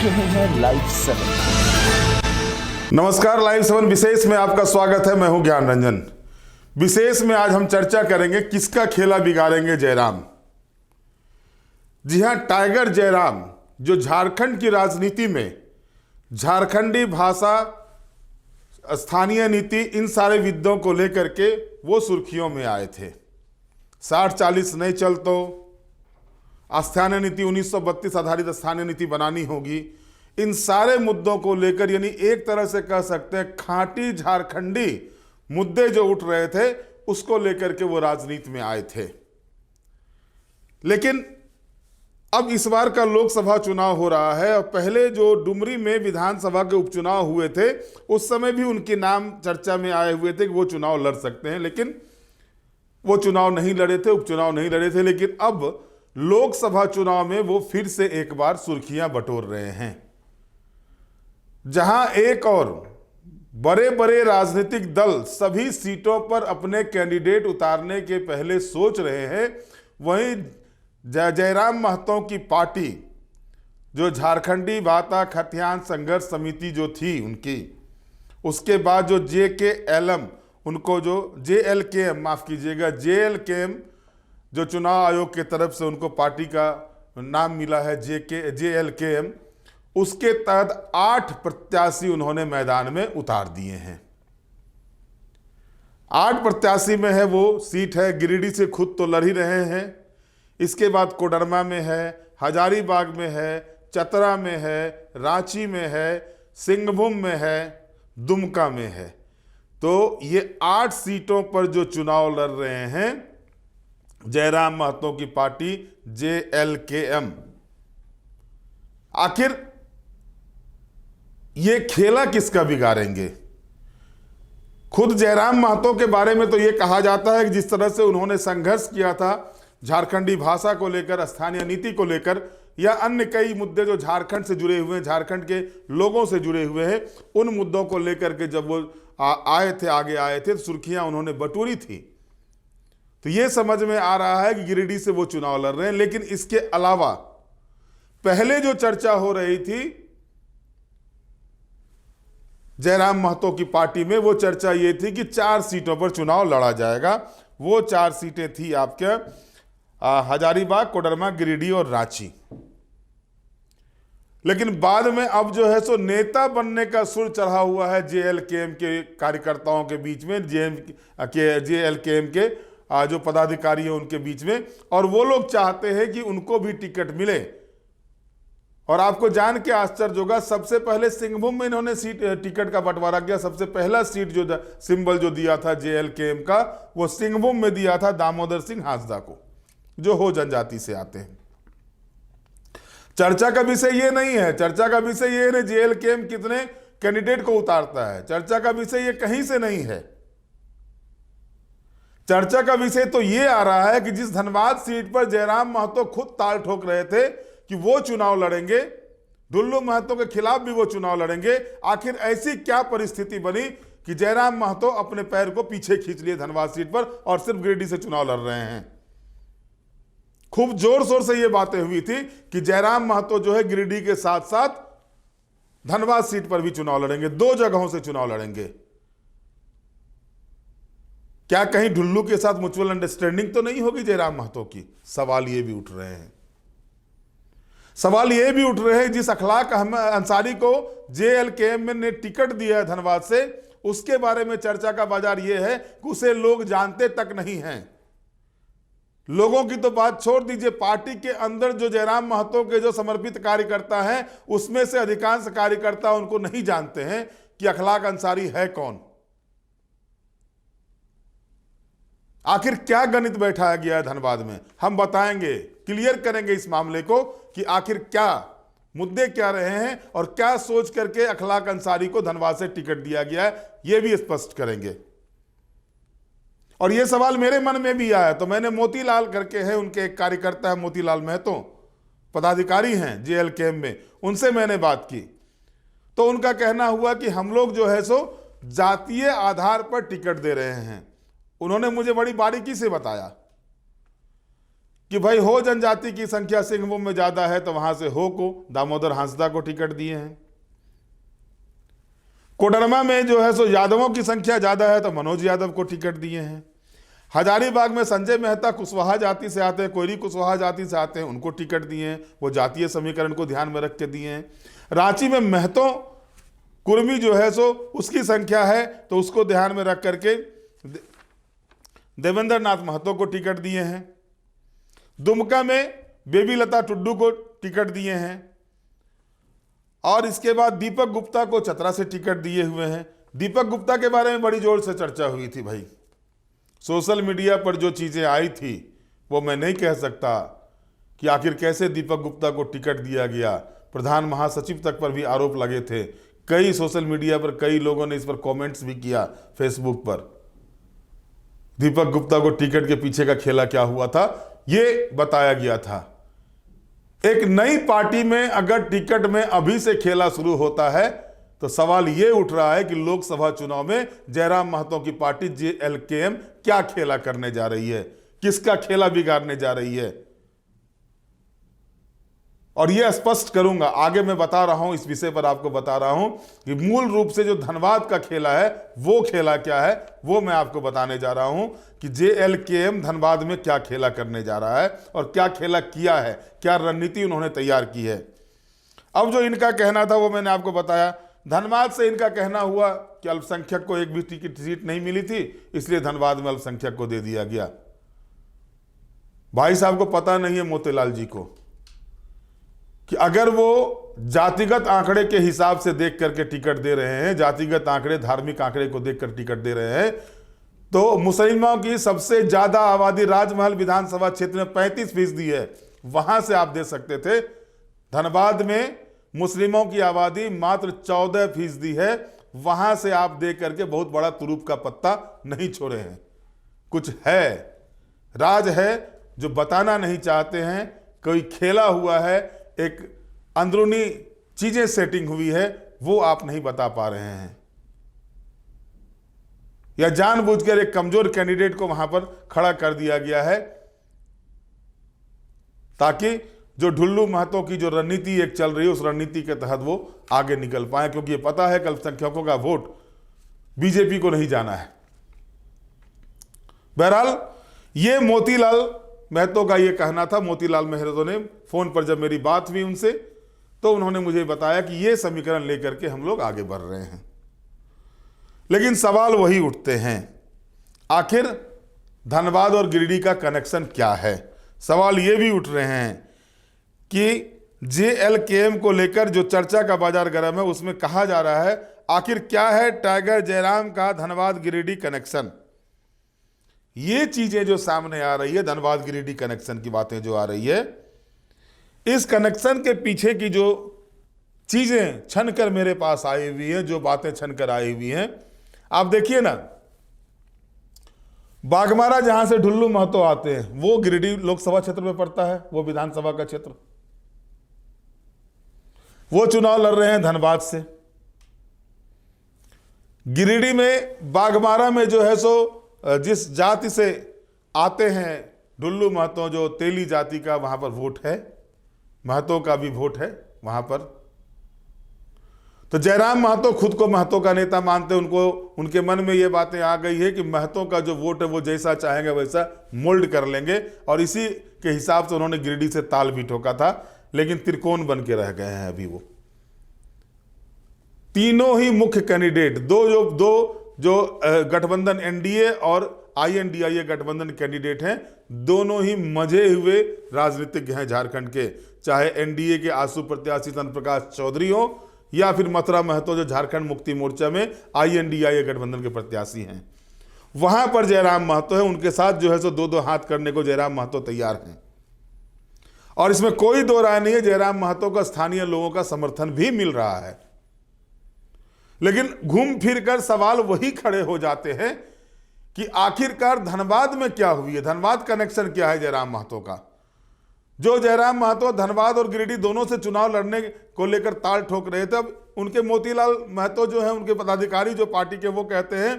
रहे हैं लाइव 7। नमस्कार, लाइव 7 विशेष में आपका स्वागत है। मैं हूं ज्ञान रंजन। विशेष में आज हम चर्चा करेंगे किसका खेला बिगाड़ेंगे जयराम। जी हां, टाइगर जयराम जो झारखंड की राजनीति में झारखंडी भाषा, स्थानीय नीति, इन सारे विद्यों को लेकर के वो सुर्खियों में आए थे। 60-40 नहीं चल तो स्थानीय नीति 1932 आधारित स्थानीय नीति बनानी होगी। इन सारे मुद्दों को लेकर, यानी एक तरह से कह सकते हैं खांटी झारखंडी मुद्दे जो उठ रहे थे, उसको लेकर के वो राजनीति में आए थे। लेकिन अब इस बार का लोकसभा चुनाव हो रहा है और पहले जो डुमरी में विधानसभा के उपचुनाव हुए थे, उस समय भी उनके नाम चर्चा में आए हुए थे कि वो चुनाव लड़ सकते हैं, लेकिन वो चुनाव नहीं लड़े थे, उपचुनाव नहीं लड़े थे। लेकिन अब लोकसभा चुनाव में वो फिर से एक बार सुर्खियां बटोर रहे हैं, जहां एक और बड़े बड़े राजनीतिक दल सभी सीटों पर अपने कैंडिडेट उतारने के पहले सोच रहे हैं। वहीं जयराम महतो की पार्टी, जो झारखंडी भाषा खतियान संघर्ष समिति जो थी उनकी, उसके बाद जो JKLM, उनको जो JLKM, माफ कीजिएगा, JLKM जो चुनाव आयोग के तरफ से उनको पार्टी का नाम मिला है JLKM, उसके तहत 8 प्रत्याशी उन्होंने मैदान में उतार दिए हैं। 8 प्रत्याशी में है वो सीट है गिरिडीह से खुद तो लड़ ही रहे हैं, इसके बाद कोडरमा में है, हजारीबाग में है, चतरा में है, रांची में है, सिंहभूम में है, दुमका में है। तो ये 8 सीटों पर जो चुनाव लड़ रहे हैं जयराम महतो की पार्टी JLKM। आखिर ये खेला किसका बिगाड़ेंगे? खुद जयराम महतो के बारे में तो ये कहा जाता है कि जिस तरह से उन्होंने संघर्ष किया था झारखंडी भाषा को लेकर, स्थानीय नीति को लेकर, या अन्य कई मुद्दे जो झारखंड से जुड़े हुए हैं, झारखंड के लोगों से जुड़े हुए हैं, उन मुद्दों को लेकर के जब वो आगे आए थे, तो सुर्खियां उन्होंने बटोरी थी। तो ये समझ में आ रहा है कि गिरिडीह से वो चुनाव लड़ रहे हैं। लेकिन इसके अलावा पहले जो चर्चा हो रही थी जयराम महतो की पार्टी में, वो चर्चा ये थी कि 4 सीटों पर चुनाव लड़ा जाएगा। वो 4 सीटें थी आपके हजारीबाग, कोडरमा, गिरिडीह और रांची। लेकिन बाद में अब जो है सो नेता बनने का सुर चढ़ा हुआ है JLKM के कार्यकर्ताओं के बीच में, JLKM के जो पदाधिकारी हैं उनके बीच में, और वो लोग चाहते हैं कि उनको भी टिकट मिले। और आपको जान के आश्चर्य होगा, सबसे पहले सिंहभूम में इन्होंने टिकट का बंटवारा किया। सबसे पहला सीट जो सिंबल जो दिया था JLKM का, वो सिंहभूम में दिया था दामोदर सिंह हांसदा को, जो हो जनजाति से आते हैं। चर्चा का विषय ये नहीं है, चर्चा का विषय ये है JLKM कितने कैंडिडेट को उतारता है, चर्चा का विषय ये कहीं से नहीं है। चर्चा का विषय तो ये आ रहा है कि जिस धनबाद सीट पर जयराम महतो खुद ताल ठोक रहे थे कि वो चुनाव लड़ेंगे, दुल्लू महतो के खिलाफ भी वो चुनाव लड़ेंगे, आखिर ऐसी क्या परिस्थिति बनी कि जयराम महतो अपने पैर को पीछे खींच लिए धनबाद सीट पर और सिर्फ गिरिडीह से चुनाव लड़ रहे हैं। खूब जोर शोर से ये बातें हुई थी कि जयराम महतो जो है गिरिडीह के साथ साथ धनबाद सीट पर भी चुनाव लड़ेंगे, 2 जगहों से चुनाव लड़ेंगे। क्या कहीं ढुल्लू के साथ म्यूचुअल अंडरस्टैंडिंग तो नहीं होगी जयराम महतो की? सवाल ये भी उठ रहे हैं। सवाल ये भी उठ रहे हैं जिस अखलाक अंसारी को JLKM ने टिकट दिया है धनबाद से, उसके बारे में चर्चा का बाजार यह है कि उसे लोग जानते तक नहीं हैं। लोगों की तो बात छोड़ दीजिए, पार्टी के अंदर जो जयराम महतो के जो समर्पित कार्यकर्ता हैं, उसमें से अधिकांश कार्यकर्ता उनको नहीं जानते हैं कि अखलाक अंसारी है कौन। आखिर क्या गणित बैठाया गया है धनबाद में, हम बताएंगे, क्लियर करेंगे इस मामले को कि आखिर क्या मुद्दे क्या रहे हैं और क्या सोच करके अखलाक अंसारी को धनबाद से टिकट दिया गया है, यह भी स्पष्ट करेंगे। और यह सवाल मेरे मन में भी आया, तो मैंने मोतीलाल करके है, उनके एक कार्यकर्ता है मोतीलाल महतो, पदाधिकारी हैं JLKM में, उनसे मैंने बात की। तो उनका कहना हुआ कि हम लोग जो है सो जातीय आधार पर टिकट दे रहे हैं। उन्होंने मुझे बड़ी बारीकी से बताया कि भाई हो जनजाति की संख्या सिंहभूम में ज्यादा है तो वहां से हो को दामोदर हांसदा को टिकट दिए हैं। कोडरमा में जो है सो यादवों की संख्या ज्यादा है तो मनोज यादव को टिकट दिए हैं। हजारीबाग में संजय मेहता कुशवाहा जाति से आते हैं, कोयरी कुशवाहा जाति से आते हैं, उनको टिकट दिए हैं, वो जातीय समीकरण को ध्यान में रख के दिए हैं। रांची में महतो कुर्मी जो है सो उसकी संख्या है तो उसको ध्यान में रख करके देवेंद्र नाथ महतो को टिकट दिए हैं। दुमका में बेबी लता टुड्डू को टिकट दिए हैं और इसके बाद दीपक गुप्ता को चतरा से टिकट दिए हुए हैं। दीपक गुप्ता के बारे में बड़ी जोर से चर्चा हुई थी भाई, सोशल मीडिया पर जो चीजें आई थी वो मैं नहीं कह सकता कि आखिर कैसे दीपक गुप्ता को टिकट दिया गया। प्रधान महासचिव तक पर भी आरोप लगे थे, कई सोशल मीडिया पर कई लोगों ने इस पर कमेंट्स भी किया फेसबुक पर। दीपक गुप्ता को टिकट के पीछे का खेला क्या हुआ था ये बताया गया था। एक नई पार्टी में अगर टिकट में अभी से खेला शुरू होता है तो सवाल यह उठ रहा है कि लोकसभा चुनाव में जयराम महतो की पार्टी JLKM क्या खेला करने जा रही है, किसका खेला बिगाड़ने जा रही है। और यह स्पष्ट करूंगा, आगे मैं बता रहा हूं, इस विषय पर आपको बता रहा हूं कि मूल रूप से जो धनबाद का खेला है वो खेला क्या है, वो मैं आपको बताने जा रहा हूं कि JLKM धनबाद में क्या खेला करने जा रहा है और क्या खेला किया है, क्या रणनीति उन्होंने तैयार की है। अब जो इनका कहना था वो मैंने आपको बताया। धनबाद से इनका कहना हुआ कि अल्पसंख्यक को एक भी टिकट सीट नहीं मिली थी, इसलिए धनबाद में अल्पसंख्यक को दे दिया गया। भाई साहब को पता नहीं है मोतीलाल जी को कि अगर वो जातिगत आंकड़े के हिसाब से देख करके टिकट दे रहे हैं, जातिगत आंकड़े, धार्मिक आंकड़े को देखकर टिकट दे रहे हैं, तो मुसलमानों की सबसे ज्यादा आबादी राजमहल विधानसभा क्षेत्र में 35% है, वहां से आप दे सकते थे। धनबाद में मुस्लिमों की आबादी मात्र 14% है, वहां से आप दे करके बहुत बड़ा तुरुप का पत्ता नहीं छोड़े हैं। कुछ है, राज है जो बताना नहीं चाहते हैं, कोई खेला हुआ है, एक अंदरूनी चीजें सेटिंग हुई है, वो आप नहीं बता पा रहे हैं, या जानबूझकर एक कमजोर कैंडिडेट को वहां पर खड़ा कर दिया गया है ताकि जो ढुल्लू महतो की जो रणनीति एक चल रही है उस रणनीति के तहत वो आगे निकल पाए, क्योंकि ये पता है कि अल्पसंख्यकों का वोट बीजेपी को नहीं जाना है। बहरहाल ये मोतीलाल महतो का ये कहना था। मोतीलाल महतो ने फोन पर जब मेरी बात हुई उनसे तो उन्होंने मुझे बताया कि ये समीकरण लेकर के हम लोग आगे बढ़ रहे हैं। लेकिन सवाल वही उठते हैं, आखिर धनबाद और गिरिडीह का कनेक्शन क्या है। सवाल ये भी उठ रहे हैं कि JLKM को लेकर जो चर्चा का बाजार गर्म है उसमें कहा जा रहा है आखिर क्या है टाइगर जयराम का धनबाद गिरिडीह कनेक्शन। ये चीजें जो सामने आ रही है, धनबाद गिरिडीह कनेक्शन की बातें जो आ रही है, इस कनेक्शन के पीछे की जो चीजें छनकर मेरे पास आई हुई है, जो बातें छनकर आई हुई हैं, आप देखिए ना, बागमारा जहां से ढुल्लू महतो आते हैं वो गिरिडीह लोकसभा क्षेत्र में पड़ता है, वो विधानसभा का क्षेत्र। वो चुनाव लड़ रहे हैं धनबाद से। गिरिडीह में बागमारा में जो है सो जिस जाति से आते हैं ढुल्लू महतो, जो तेली जाति का, वहां पर वोट है, महतो का भी वोट है वहां पर। तो जयराम महतो खुद को महतो का नेता मानते, उनको उनके मन में ये बातें आ गई है कि महतो का जो वोट है वो जैसा चाहेंगे वैसा मोल्ड कर लेंगे, और इसी के हिसाब से उन्होंने गिरिडीह से ताल भी ठोका था, लेकिन त्रिकोण बन के रह गए हैं अभी वो। तीनों ही मुख्य कैंडिडेट, दो जो गठबंधन NDA और INDIA गठबंधन कैंडिडेट हैं, दोनों ही मजे हुए राजनीतिज्ञ हैं झारखंड के, चाहे NDA के आंसू प्रत्याशी चंद्र प्रकाश चौधरी हो या फिर मथुरा महतो जो झारखंड मुक्ति मोर्चा में INDIA गठबंधन के प्रत्याशी हैं। वहां पर जयराम महतो है, उनके साथ जो है सो दो हाथ करने को जयराम महतो तैयार हैं, और इसमें कोई दो राय नहीं है, जयराम महतो का स्थानीय लोगों का समर्थन भी मिल रहा है। लेकिन घूम फिर कर सवाल वही खड़े हो जाते हैं कि आखिरकार धनबाद में क्या हुई है, धनबाद कनेक्शन क्या है जयराम महतो का। जो जयराम महतो धनबाद और गिरिडीह दोनों से चुनाव लड़ने को लेकर ताल ठोक रहे थे, अब उनके मोतीलाल महतो जो है, उनके पदाधिकारी जो पार्टी के, वो कहते हैं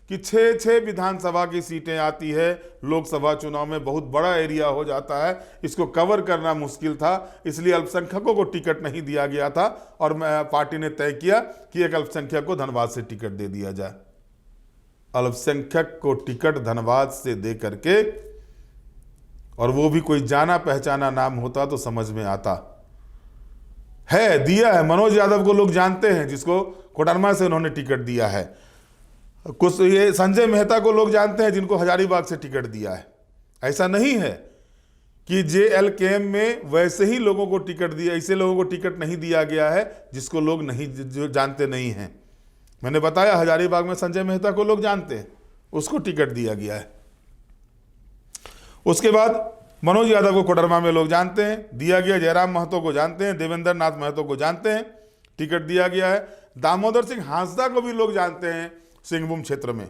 कि 6 विधानसभा की सीटें आती है। लोकसभा चुनाव में बहुत बड़ा एरिया हो जाता है, इसको कवर करना मुश्किल था, इसलिए अल्पसंख्यकों को टिकट नहीं दिया गया था और पार्टी ने तय किया कि एक अल्पसंख्यक को धनबाद से टिकट दे दिया जाए। अल्पसंख्यक को टिकट धनबाद से दे करके, और वो भी कोई जाना पहचाना नाम होता तो समझ में आता है। दिया है, मनोज यादव को लोग जानते हैं, जिसको कोडरमा से उन्होंने टिकट दिया है। कुछ ये संजय मेहता को लोग जानते हैं, जिनको हजारीबाग से टिकट दिया है। ऐसा नहीं है कि JLKM में वैसे ही लोगों को टिकट दिया, ऐसे लोगों को टिकट नहीं दिया गया है जिसको लोग नहीं, जो जानते नहीं हैं। मैंने बताया हजारीबाग में संजय मेहता को लोग जानते हैं, उसको टिकट दिया गया है। उसके बाद मनोज यादव को कोडरमा में लोग जानते हैं, दिया गया। जयराम महतो को जानते हैं, देवेंद्र नाथ महतो को जानते हैं, टिकट दिया गया है। दामोदर सिंह हांसदा को भी लोग जानते हैं, सिंहभूम क्षेत्र में,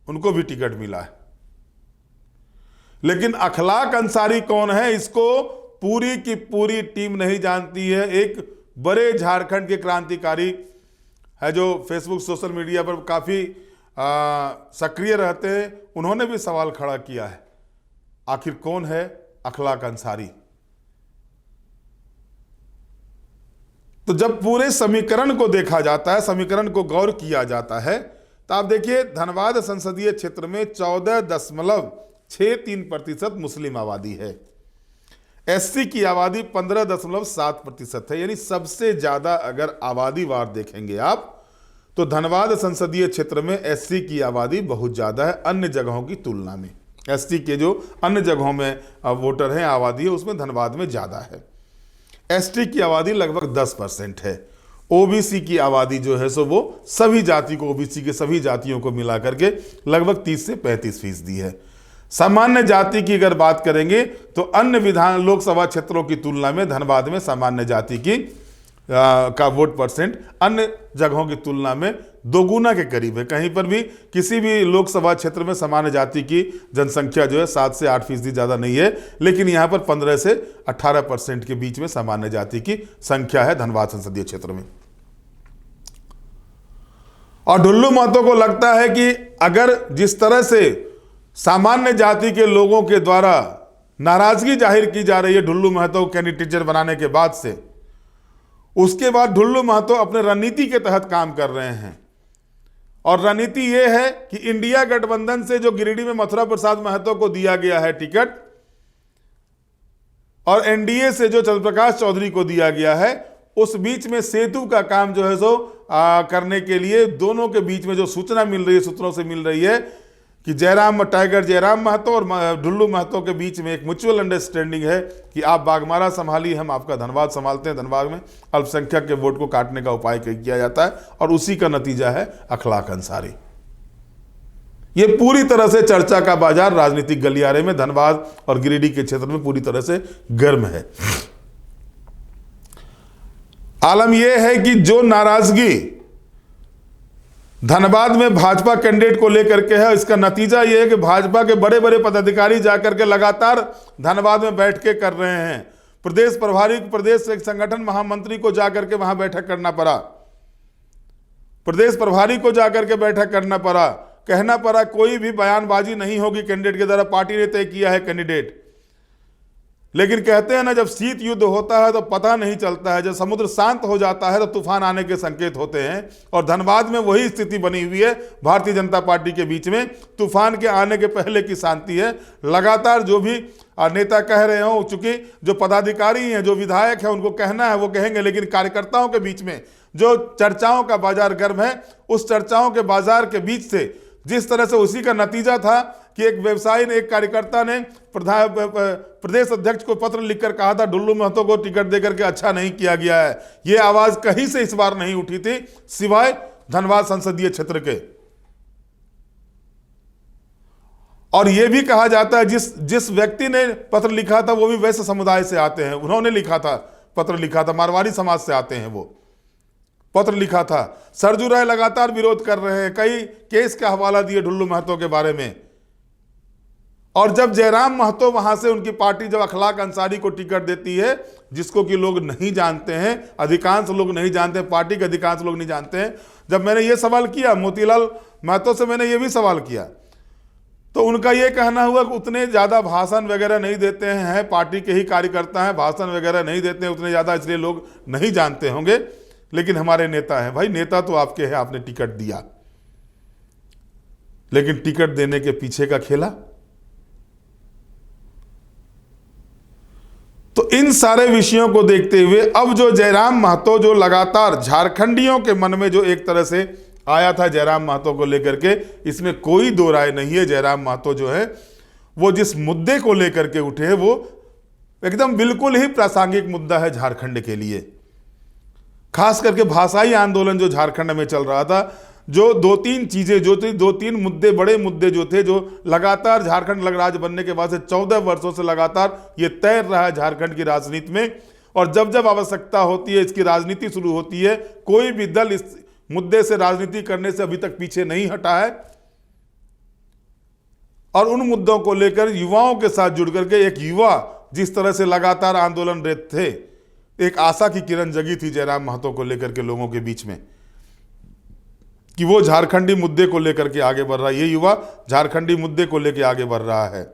उनको भी टिकट मिला है। लेकिन अखलाक अंसारी कौन है, इसको पूरी की पूरी टीम नहीं जानती है। एक बड़े झारखंड के क्रांतिकारी है जो फेसबुक सोशल मीडिया पर काफी सक्रिय रहते हैं, उन्होंने भी सवाल खड़ा किया है, आखिर कौन है अखलाक अंसारी। तो जब पूरे समीकरण को देखा जाता है, समीकरण को गौर किया जाता है, तो आप देखिए धनबाद संसदीय क्षेत्र में 14.63% मुस्लिम आबादी है। SC की आबादी 15.7% है। यानी सबसे ज्यादा अगर आबादी वार देखेंगे आप, तो धनबाद संसदीय क्षेत्र में SC की आबादी बहुत ज्यादा है अन्य जगहों की तुलना में। SC के जो अन्य जगहों में वोटर हैं, आबादी है, उसमें धनबाद में ज्यादा है। ST की आबादी लगभग 10% है। OBC की आबादी जो है सो वो सभी जाति को, OBC के सभी जातियों को मिला करके लगभग 30 से 35% है। सामान्य जाति की अगर बात करेंगे तो अन्य लोकसभा क्षेत्रों की तुलना में धनबाद में सामान्य जाति की का वोट परसेंट अन्य जगहों की तुलना में दोगुना के करीब है। कहीं पर भी किसी भी लोकसभा क्षेत्र में सामान्य जाति की जनसंख्या जो है 7 से 8% ज़्यादा नहीं है, लेकिन यहाँ पर 15 से 18% के बीच में सामान्य जाति की संख्या है धनबाद संसदीय क्षेत्र में। और ढुल्लू महतो को लगता है कि अगर जिस तरह से सामान्य जाति के लोगों के द्वारा नाराजगी जाहिर की जा रही है ढुल्लू महतो को कैंडिडेट बनाने के बाद से, उसके बाद ढुल्लू महतो अपने रणनीति के तहत काम कर रहे हैं। और रणनीति यह है कि इंडिया गठबंधन से जो गिरिडीह में मथुरा प्रसाद महतो को दिया गया है टिकट, और NDA से जो चंद्रप्रकाश चौधरी को दिया गया है, उस बीच में सेतु का काम जो है सो करने के लिए दोनों के बीच में जो सूचना मिल रही है, सूत्रों से मिल रही है कि टाइगर जयराम महतो और ढुल्लू महतो के बीच में एक म्यूचुअल अंडरस्टैंडिंग है कि आप बागमारा संभालिए, हम आपका धनबाद संभालते हैं। धनबाद में अल्पसंख्यक के वोट को काटने का उपाय किया जाता है, और उसी का नतीजा है अखलाक अंसारी। ये पूरी तरह से चर्चा का बाजार राजनीतिक गलियारे में धनबाद और गिरिडीह के क्षेत्र में पूरी तरह से गर्म है। आलम यह है कि जो नाराजगी धनबाद में भाजपा कैंडिडेट को लेकर के है, इसका नतीजा यह है कि भाजपा के बड़े बड़े पदाधिकारी जाकर के लगातार धनबाद में बैठ के कर रहे हैं। प्रदेश प्रभारी, प्रदेश संगठन महामंत्री को जाकर के वहां बैठक करना पड़ा, प्रदेश प्रभारी को जाकर के बैठक करना पड़ा, कहना पड़ा कोई भी बयानबाजी नहीं होगी कैंडिडेट के द्वारा, पार्टी ने तय किया है कैंडिडेट। लेकिन कहते हैं ना, जब शीत युद्ध होता है तो पता नहीं चलता है, जब समुद्र शांत हो जाता है तो तूफान आने के संकेत होते हैं। और धनबाद में वही स्थिति बनी हुई है भारतीय जनता पार्टी के बीच में। तूफान के आने के पहले की शांति है। लगातार जो भी नेता कह रहे हो, चूंकि जो पदाधिकारी हैं, जो विधायक हैं, उनको कहना है वो कहेंगे, लेकिन कार्यकर्ताओं के बीच में जो चर्चाओं का बाजार गर्म है, उस चर्चाओं के बाजार के बीच से जिस तरह से उसी का नतीजा था कि एक व्यवसायी ने, एक कार्यकर्ता ने प्रदेश अध्यक्ष को पत्र लिखकर कहा था ढुल्लू महतो को टिकट देकर के अच्छा नहीं किया गया है। यह आवाज कहीं से इस बार नहीं उठी थी सिवाय धनबाद संसदीय क्षेत्र के। और यह भी कहा जाता है जिस व्यक्ति ने पत्र लिखा था वो भी वैश्य समुदाय से आते हैं। उन्होंने लिखा था, पत्र लिखा था, मारवाड़ी समाज से आते हैं, वो पत्र लिखा था। सरजू राय लगातार विरोध कर रहे हैं, कई केस का हवाला दिए ढुल्लू महतो के बारे में। और जब जयराम महतो वहां से उनकी पार्टी जब अखलाक अंसारी को टिकट देती है, जिसको कि लोग नहीं जानते हैं, अधिकांश लोग नहीं जानते, पार्टी के अधिकांश लोग नहीं जानते हैं। जब मैंने ये सवाल किया मोतीलाल महतो से, मैंने ये भी सवाल किया, तो उनका ये कहना हुआ कि उतने ज़्यादा भाषण वगैरह नहीं देते हैं, पार्टी के ही कार्यकर्ता हैं, भाषण वगैरह नहीं देते हैं उतने ज़्यादा, इसलिए लोग नहीं जानते होंगे, लेकिन हमारे नेता हैं। भाई नेता तो आपके हैं, आपने टिकट दिया, लेकिन टिकट देने के पीछे का खेला। तो इन सारे विषयों को देखते हुए अब जो जयराम महतो, जो लगातार झारखंडियों के मन में जो एक तरह से आया था जयराम महतो को लेकर के, इसमें कोई दो राय नहीं है। जयराम महतो जो है वो जिस मुद्दे को लेकर के उठे हैं वो एकदम बिल्कुल ही प्रासंगिक मुद्दा है झारखंड के लिए। खास करके भाषाई आंदोलन जो झारखंड में चल रहा था, जो दो तीन चीजें जो थी, दो तीन मुद्दे, बड़े मुद्दे जो थे, जो लगातार झारखंड राज्य बनने के बाद से 14 वर्षों से लगातार ये तैर रहा है झारखंड की राजनीति में, और जब जब आवश्यकता होती है, इसकी राजनीति शुरू होती है, कोई भी दल इस मुद्दे से राजनीति करने से अभी तक पीछे नहीं हटा है। और उन मुद्दों को लेकर युवाओं के साथ जुड़ करके एक युवा जिस तरह से लगातार आंदोलनरत थे, एक आशा की किरण जगी थी जयराम महतो को लेकर के लोगों के बीच में, कि वो झारखंडी मुद्दे को लेकर के आगे बढ़ रहा है, ये युवा झारखंडी मुद्दे को लेकर आगे बढ़ रहा है।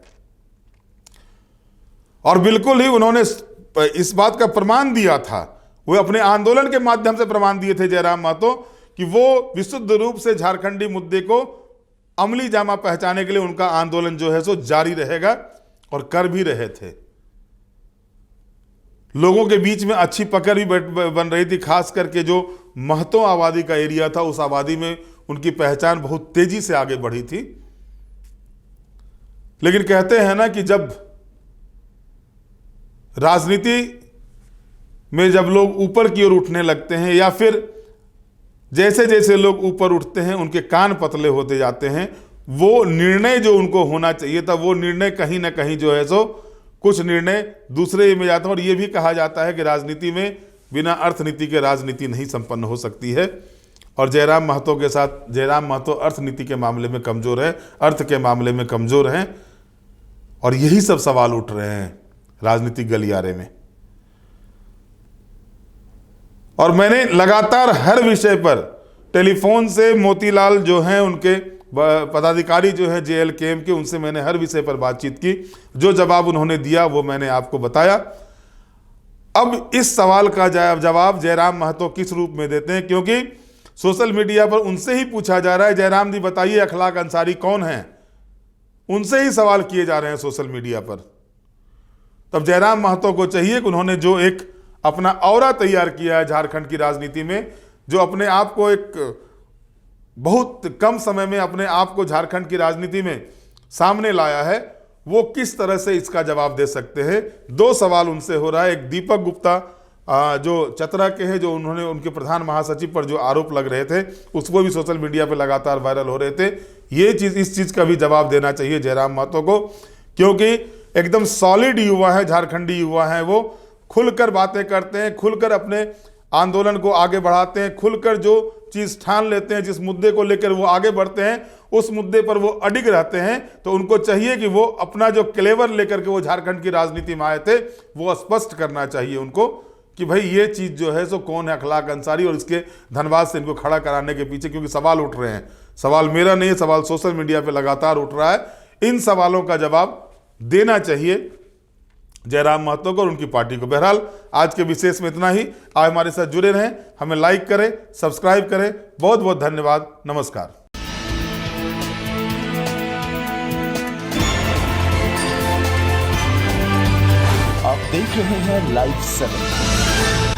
और बिल्कुल ही उन्होंने इस बात का प्रमाण दिया था, वो अपने आंदोलन के माध्यम से प्रमाण दिए थे जयराम महतो, कि वो विशुद्ध रूप से झारखंडी मुद्दे को अमली जामा पहचाने के लिए उनका आंदोलन जो है सो जारी रहेगा, और कर भी रहे थे। लोगों के बीच में अच्छी पकड़ भी बन रही थी, खास करके जो महतो आबादी का एरिया था, उस आबादी में उनकी पहचान बहुत तेजी से आगे बढ़ी थी। लेकिन कहते हैं ना कि जब राजनीति में जब लोग ऊपर की ओर उठने लगते हैं, या फिर जैसे जैसे लोग ऊपर उठते हैं उनके कान पतले होते जाते हैं, वो निर्णय जो उनको होना चाहिए था, वो निर्णय कहीं ना कहीं जो है सो कुछ निर्णय दूसरे में जाते हैं। और ये भी कहा जाता है कि राजनीति में बिना अर्थनीति के राजनीति नहीं संपन्न हो सकती है, और जयराम महतो के साथ जयराम महतो अर्थनीति के मामले में कमजोर है, अर्थ के मामले में कमजोर हैं, और यही सब सवाल उठ रहे हैं राजनीतिक गलियारे में। और मैंने लगातार हर विषय पर टेलीफोन से मोतीलाल जो हैं, उनके पदाधिकारी जो है JLKM के, उनसे मैंने हर विषय पर बातचीत की। जो जवाब उन्होंने दिया वो मैंने आपको बताया। अब इस सवाल का जवाब जयराम महतो किस रूप में देते हैं, क्योंकि सोशल मीडिया पर उनसे ही पूछा जा रहा है, जयराम जी बताइए अखलाक अंसारी कौन है, उनसे ही सवाल किए जा रहे हैं सोशल मीडिया पर। तब जयराम महतो को चाहिए कि उन्होंने जो एक अपना औरा तैयार किया है झारखंड की राजनीति में, जो अपने आप को एक बहुत कम समय में अपने आप को झारखंड की राजनीति में सामने लाया है, वो किस तरह से इसका जवाब दे सकते हैं। दो सवाल उनसे हो रहा है। एक दीपक गुप्ता जो चतरा के हैं, जो उन्होंने उनके प्रधान महासचिव पर जो आरोप लग रहे थे, उसको भी सोशल मीडिया पे लगातार वायरल हो रहे थे। ये चीज़, इस चीज़ का भी जवाब देना चाहिए जयराम महतो को, क्योंकि एकदम सॉलिड युवा है, झारखंडी युवा है, वो खुलकर बातें करते हैं, खुलकर अपने आंदोलन को आगे बढ़ाते हैं, खुलकर जो चीज़ ठान लेते हैं, जिस मुद्दे को लेकर वो आगे बढ़ते हैं, उस मुद्दे पर वो अडिग रहते हैं। तो उनको चाहिए कि वो अपना जो क्लेवर लेकर के वो झारखंड की राजनीति में आए थे, वो स्पष्ट करना चाहिए उनको कि भाई ये चीज़ जो है सो कौन है अखलाक अंसारी, और इसके धनबाद से इनको खड़ा कराने के पीछे, क्योंकि सवाल उठ रहे हैं। सवाल मेरा नहीं है, सवाल सोशल मीडिया पर लगातार उठ रहा है। इन सवालों का जवाब देना चाहिए जयराम महतो को और उनकी पार्टी को। बहरहाल आज के विशेष में इतना ही। आप हमारे साथ जुड़े रहें, हमें लाइक करें, सब्सक्राइब करें। बहुत बहुत धन्यवाद। नमस्कार। आप देख रहे हैं लाइव 7।